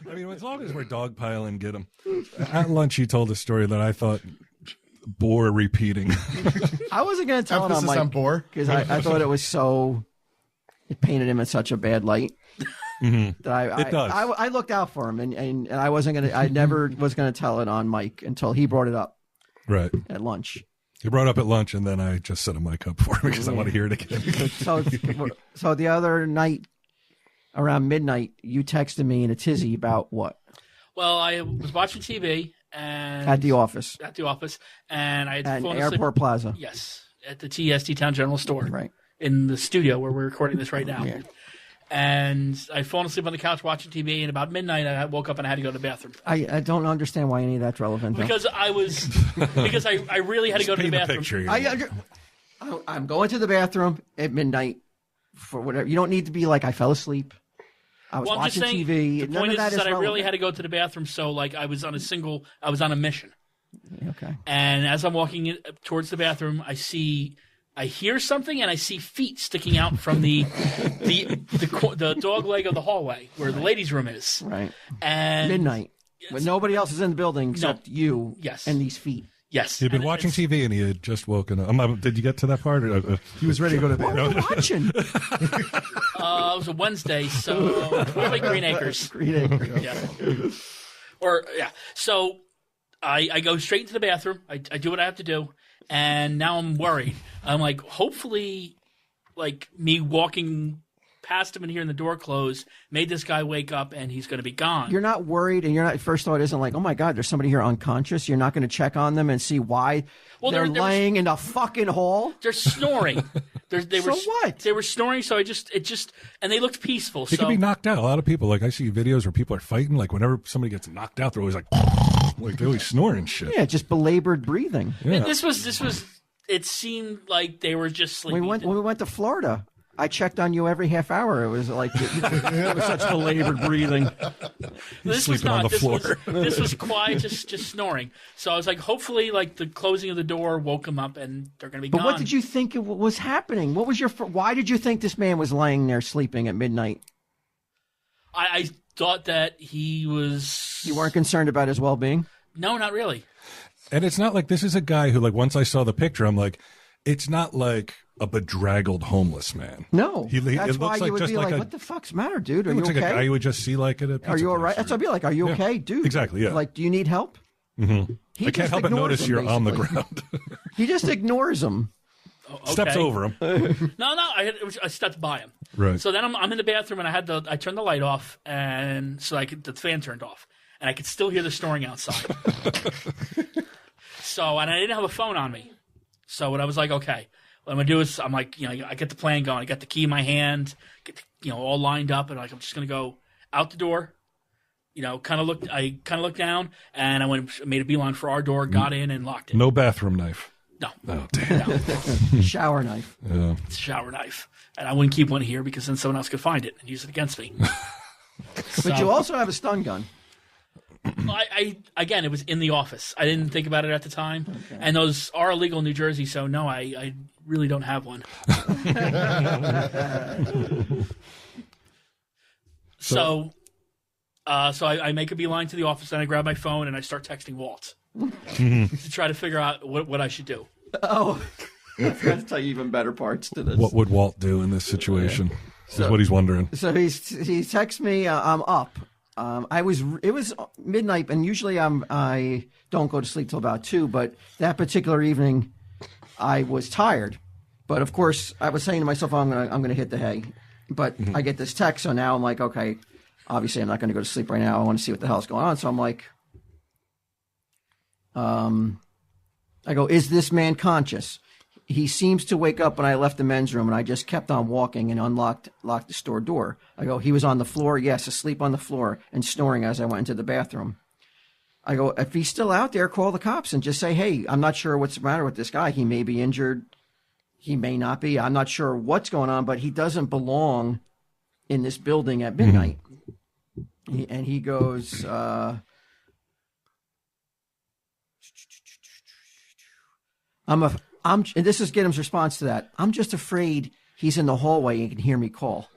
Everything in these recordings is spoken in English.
I mean, as long as we're dogpiling, get him. At lunch, he told a story that I thought bore repeating. I wasn't going to tell it on Mike because I thought it was so. It painted him in such a bad light. That It does. I looked out for him, and I wasn't going to. I never was going to tell it on Mike until he brought it up. Right. At lunch. He brought it up at lunch, and then I just set a mic up for him because I want to hear it again. So the other night, around midnight, you texted me in a tizzy about what? Well, I was watching TV and At the office, and I had at fallen Airport asleep. Plaza. Yes, at the TST Town General Store, Right. in the studio where we're recording this right now. Yeah. And I'd fallen asleep on the couch watching TV, and about midnight I woke up and I had to go to the bathroom. I don't understand why any of that's relevant. Though. Because I really had to go to the bathroom. I'm going to the bathroom at midnight for whatever. You don't need to be like I fell asleep. I was I'm just watching saying, TV. The None point of that is that I really relevant. had to go to the bathroom, so like I was on a mission. Okay. And as I'm walking towards the bathroom, I hear something, and I see feet sticking out from the dog leg of the hallway where the ladies' room is. Right. And Midnight. When nobody else is in the building except you Yes. and these feet. Yes. He'd been watching TV, and he had just woken up. Did you get to that part? Or, he was ready to go to What are bed. you watching? It was a Wednesday, so probably Green Acres. Green Acres. Yeah. So I go straight into the bathroom. I do what I have to do, and now I'm worried. I'm like, hopefully, like me walking past him and hearing the door close made this guy wake up and he's going to be gone. You're not worried, and you're not. First thought isn't like, oh my God, there's somebody here unconscious. You're not going to check on them and see why they're laying in the fucking hall. They're snoring. What? They were snoring. So and they looked peaceful. He could be knocked out. A lot of people, like I see videos where people are fighting. Like whenever somebody gets knocked out, they're always like they always snore and shit. Yeah, just belabored breathing. Yeah. This was. It seemed like they were just sleeping. When we went to Florida, I checked on you every half hour. It was like it was such belabored breathing. This was sleeping on not. the floor. This was quiet, just snoring. So I was like, hopefully, like the closing of the door woke them up, and they're going to be But gone. what did you think was happening? What was why did you think this man was laying there sleeping at midnight? I thought that he was. You weren't concerned about his well-being? No, not really. And it's not like this is a guy who, like, once I saw the picture, I'm like, it's not like a bedraggled homeless man. No, it that's looks why like you would just be like like, a, "What the fuck's the matter, dude? Are it you looks okay? like a guy you would just see like at a pizza Are you all place right?" or- That's what I'd be like. Are you okay, dude? Exactly, yeah. Like, do you need help? Mm-hmm. He I can't just help but ignores notice him, you're on the basically. ground. He just ignores him. Okay. Steps over him. No, I stepped by him. Right. So then I'm in the bathroom, and I turned the light off, and so the fan turned off, and I could still hear the snoring outside. And I didn't have a phone on me. So what I was like, okay, what I'm gonna do is I'm like, I get the plan going. I got the key in my hand, all lined up, and like I'm just gonna go out the door. I kind of looked down, and I made a beeline for our door, got in, and locked it. No bathroom knife. No. Oh, damn. No. Shower knife. Yeah. It's a shower knife. And I wouldn't keep one here because then someone else could find it and use it against me. But you also have a stun gun. Again, it was in the office. I didn't think about it at the time. Okay. And those are illegal in New Jersey, so no, I really don't have one. So I make a beeline to the office, and I grab my phone, and I start texting Walt to try to figure out what I should do. Oh, I forgot to tell you even better parts to this. What would Walt do in this situation? So, is what he's wondering. So he texts me, I'm up. It was midnight, and usually I don't go to sleep till about 2. But that particular evening, I was tired. But of course, I was saying to myself, I'm gonna hit the hay. But I get this text, so now I'm like, okay, obviously I'm not gonna go to sleep right now. I want to see what the hell's going on. So I'm like, I go, is this man conscious? He seems to wake up when I left the men's room, and I just kept on walking and locked the store door. I go, he was on the floor, yes, asleep on the floor and snoring as I went into the bathroom. I go, if he's still out there, call the cops and just say, hey, I'm not sure what's the matter with this guy. He may be injured. He may not be. I'm not sure what's going on, but he doesn't belong in this building at midnight. And he goes, and this is Git'em's response to that. I'm just afraid he's in the hallway and can hear me call.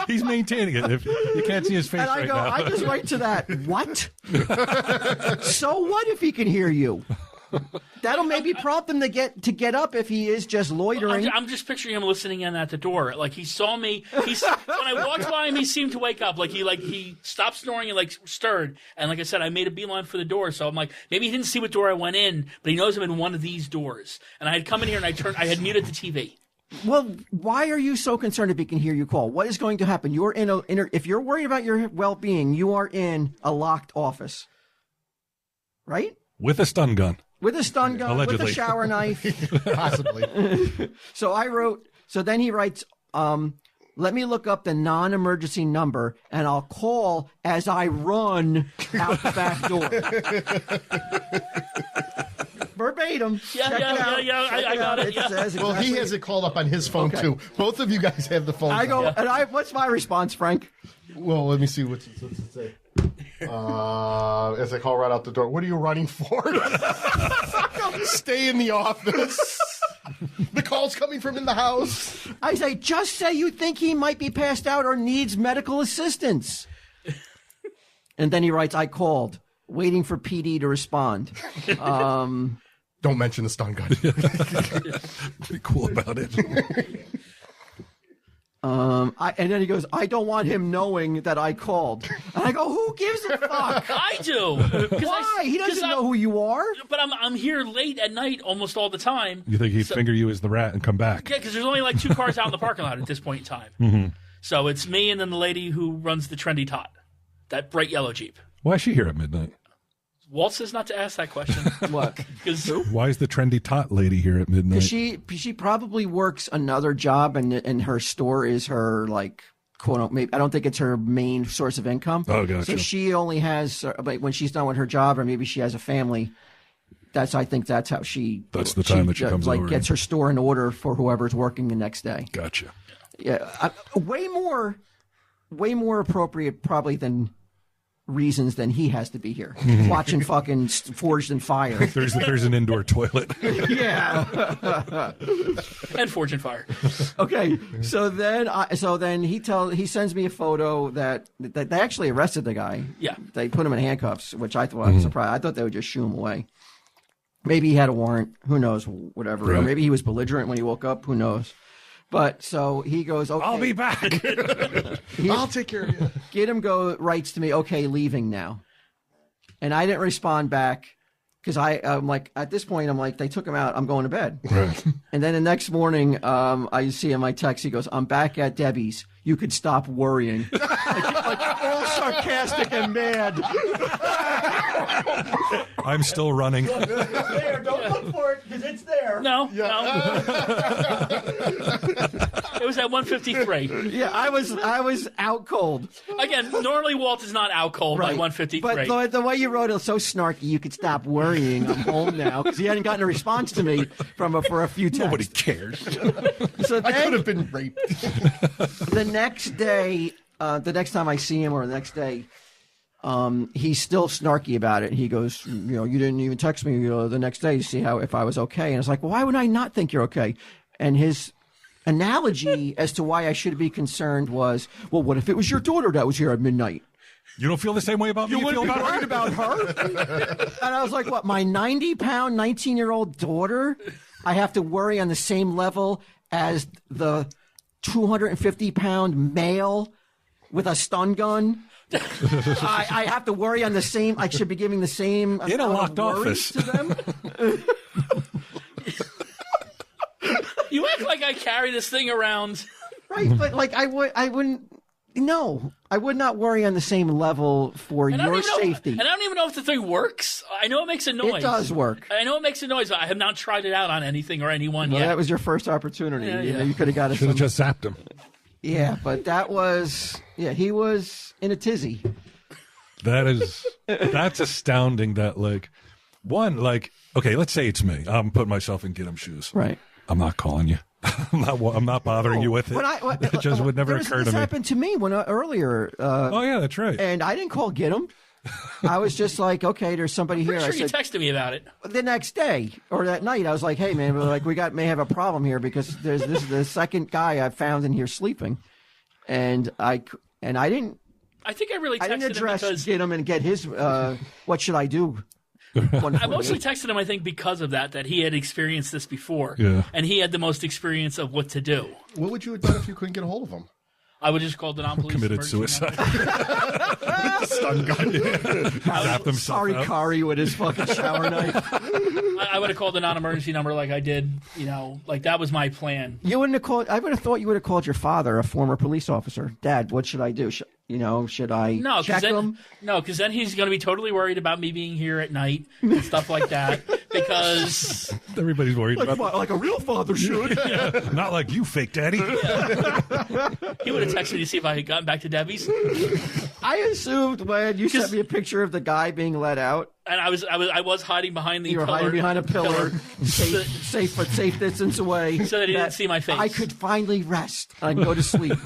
He's maintaining it. If you can't see his face And I right go, now. I just write to that. What? So what if he can hear you? That'll maybe prompt him to get up if he is just loitering. I'm just picturing him listening in at the door. Like he saw me. When I walked by him, he seemed to wake up. Like he stopped snoring and like stirred. And like I said, I made a beeline for the door. So I'm like, maybe he didn't see what door I went in, but he knows I'm in one of these doors. And I had come in here and I had muted the TV. Well, why are you so concerned if he can hear you call? What is going to happen? You're in if you're worried about your well-being, you are in a locked office, right? With a stun gun. With a stun gun, Allegedly. with a shower knife. Possibly. So then he writes, let me look up the non-emergency number, and I'll call as I run out the back door. Verbatim. Yeah, Check it out. I got it. It Yeah. says Well, he exactly- has it called up on his phone, Okay. too. Both of you guys have the phone. I go, and what's my response, Frank? Well, let me see. What's it say? As I call right out the door, what are you running for? Stay in the office. The call's coming from in the house. I say, just say you think he might be passed out or needs medical assistance. And then he writes, I called, waiting for PD to respond. Don't mention the stun gun. Be cool about it. And then he goes, I don't want him knowing that I called. And I go, who gives a fuck? I do. Why? He doesn't know who you are. But I'm here late at night almost all the time. You think he'd finger you as the rat and come back? Yeah, because there's only like 2 cars out in the parking lot at this point in time. Mm-hmm. So it's me and then the lady who runs the trendy tot, that bright yellow Jeep. Why is she here at midnight? Walt says not to ask that question. What? Because Why is the trendy tot lady here at midnight? She probably works another job, and her store is her, like, quote unquote, maybe, I don't think it's her main source of income. Oh, gotcha. So she only has, like, when she's done with her job, or maybe she has a family. I think that's how she. That's the time that she comes over. Gets her store in order for whoever's working the next day. Gotcha. Yeah, way more appropriate probably than reasons than he has to be here watching fucking Forged in Fire. There's an indoor toilet. Yeah. and Fortune Fire. Okay, so then he sends me a photo that they actually arrested the guy. Yeah. They put him in handcuffs, which I thought I was surprised. I thought they would just shoo him away. Maybe he had a warrant. Who knows? Whatever. Or Right. maybe he was belligerent when he woke up. Who knows? But so he goes, okay. I'll be back. I'll take care of you. Git'em writes to me, okay, leaving now. And I didn't respond back because I'm like, at this point, I'm like, they took him out. I'm going to bed. Right. And then the next morning, I see in my text, he goes, I'm back at Debbie's. You could stop worrying. like all sarcastic and mad. I'm still running. There, don't look for it because it's there. No. It was at 153. Yeah, I was out cold. Again, normally Walt is not out cold by 153. But the way you wrote it was so snarky, you could stop worrying. I'm home now because he hadn't gotten a response to me for a few texts. Nobody cares. So I then, could have been raped. the next day, the next time I see him or the next day, he's still snarky about it. He goes, you didn't even text me the next day to see if I was okay. And it's like, well, why would I not think you're okay? And his analogy as to why I should be concerned was, well, what if it was your daughter that was here at midnight? You don't feel the same way about me? You feel about Worried her? about her? And I was like, what, my 90-pound, 19-year-old daughter? I have to worry on the same level as the 250-pound male with a stun gun? I have to worry on the same. I should be giving the same In a locked worry office. to them. You act like I carry this thing around. Right, but like I wouldn't. No, I would not worry on the same level for And I don't your even know- safety. And I don't even know if the thing works. I know it makes a noise. It does work. I know it makes a noise. But I have not tried it out on anything or anyone Well, yet. that was your first opportunity. Yeah, You know, yeah. you could have got it. Should have just zapped him. Yeah, but that was. Yeah, he was in a tizzy. That's astounding that, like, okay, let's say it's me. I'm putting myself in Git'em shoes. Right. I'm not calling you. I'm not bothering you with it. It just would never occur to This me. happened to me earlier. Oh, yeah, that's right. And I didn't call Git'em. I was just like, okay, there's somebody here. Pretty sure I you said, texted me about it. the next day or that night, I was like, hey, man, we may have a problem here because this is the second guy I've found in here sleeping. and I didn't. I think I really texted I didn't him address because Git'em and get his. What should I do? I mostly texted him, I think, because of that he had experienced this before. Yeah. And he had the most experience of what to do. What would you have done if you couldn't get a hold of him? I would just call the non-police Committed emergency suicide. number. Stun gun. Zapped himself Sorry, out. Kari, with his fucking shower knife. I would have called the non-emergency number like I did, like that was my plan. You wouldn't have called. I would have thought you would have called your father, a former police officer. Dad, what should I do? Should I No, check him? because then he's going to be totally worried about me being here at night and stuff like that. Because Everybody's worried about Like a real father should. Not like you, fake daddy. he would have texted me to see if I had gotten back to Debbie's, I assumed when you sent me a picture of the guy being let out, and I was hiding behind the you were pillar. hiding behind a pillar, safe distance away, So that he didn't see my face. I could finally rest and go to sleep.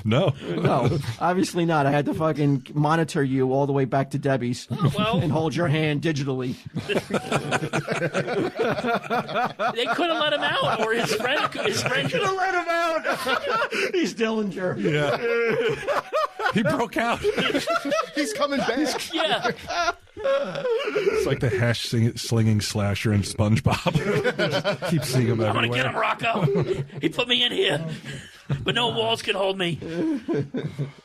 No. No, obviously not. I had to fucking monitor you all the way back to Debbie's well. and hold your hand digitally. They could have let him out, or his friend could have Let him out. He's Dillinger. Yeah. He broke out. He's coming back. Yeah. It's like the slinging slasher in SpongeBob. Just keep seeing him I'm going to everywhere. get him, Rocco. He put me in here. But no walls can hold me.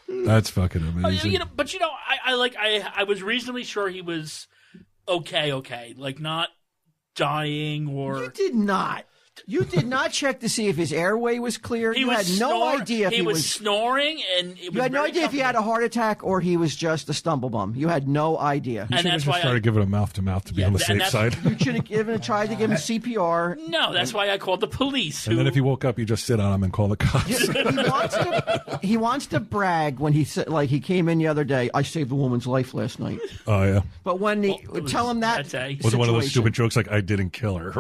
That's fucking amazing. I was reasonably sure he was okay. Like, not dying or... You did not check to see if his airway was clear. He You had was no idea if he was snoring, and it was You had no very idea if he had a heart attack or he was just a stumble bum. You had no idea. And Should have that's just why started giving him mouth to mouth to be Yeah, on the and safe that's- side. You should have tried to give him CPR. No, that's why I called the police. And then if he woke up, you just sit on him and call the cops. He wants to brag when he said, like, he came in the other day. I saved a woman's life last night. Oh yeah. But when he tell him that day. Was it one of those situation. stupid jokes like I didn't kill her?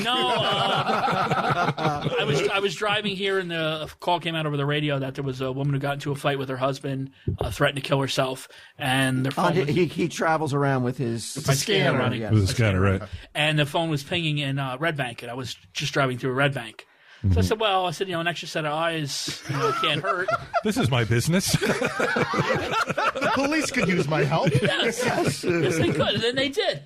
No, I was driving here, and a call came out over the radio that there was a woman who got into a fight with her husband, threatened to kill herself, and their phone was, He travels around with his scanner running. yes. It was a scanner, right? and the phone was pinging in Red Bank, and I was just driving through Red Bank. So I said, an extra set of eyes can't hurt. This is my business. The police could use my help. Yes, they could, and they did.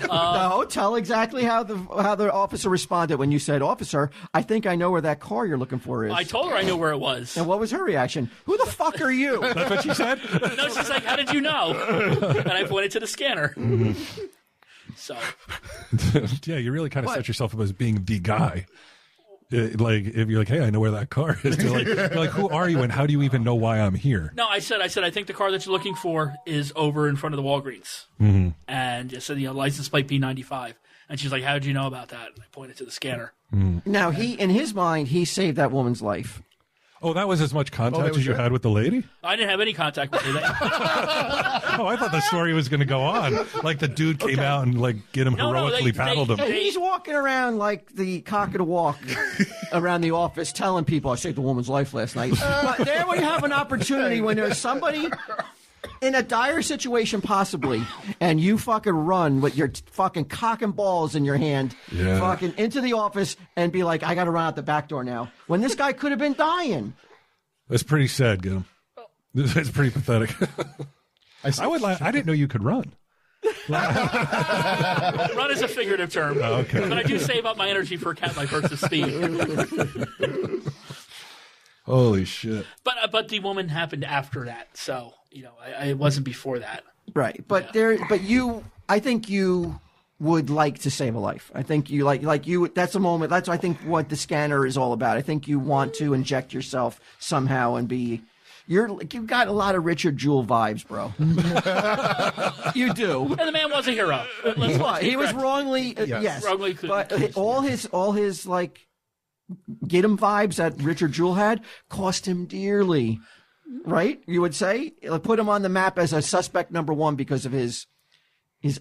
No, tell exactly how the officer responded when you said, "Officer, I think I know where that car you're looking for is." I told her I knew where it was. And what was her reaction? Who the fuck are you? That's what she said. No, she's like, "How did you know?" And I pointed to the scanner. So, Yeah, you really kind of set yourself up as being the guy. Like if you're like, hey, I know where that car is. You're like, who are you and how do you even know why I'm here? no, I said, I think the car that you're looking for is over in front of the Walgreens. And I said, license plate P95. And she's like, how did you know about that? And I pointed to the scanner. Now, in his mind, he saved that woman's life. Oh, that was as much contact as you had with the lady? I didn't have any contact with her. Oh, I thought the story was going to go on. Like the dude came out and get him No, heroically paddled him. And he's walking around like the cock of the walk around the office telling people, I saved a woman's life last night. But there we have an opportunity when there's somebody in a dire situation possibly, and you fucking run with your fucking cock and balls in your hand, Yeah. fucking into the office and be like, I got to run out the back door now. When this guy could have been dying. That's pretty sad, Git'em. It's pretty pathetic. I didn't know you could run. Run is a figurative term. Oh, okay. But I do save up my energy for a cat like burst of speed. Holy shit. But the woman happened after that. So, it wasn't before that. Right. But I think you would like to save a life. I think you that's a moment. That's, I think, what the scanner is all about. I think you want to inject yourself somehow and you've got a lot of Richard Jewell vibes, bro. You do. And the man was a hero. He was wrongly, yes. Wrongly, but all his like Git'em vibes that Richard Jewell had cost him dearly, right? You would say, put him on the map as a suspect number one because of his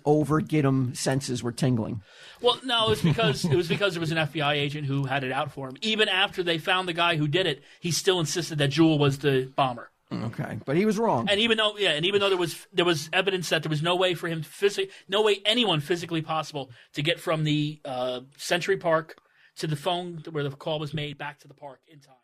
over Git'em senses were tingling. Well, no, it was because there was an FBI agent who had it out for him. Even after they found the guy who did it, he still insisted that Jewell was the bomber. Okay, but he was wrong. And even though there was evidence that there was no way for him anyone physically possible to get from the Century Park to the phone where the call was made back to the park in time.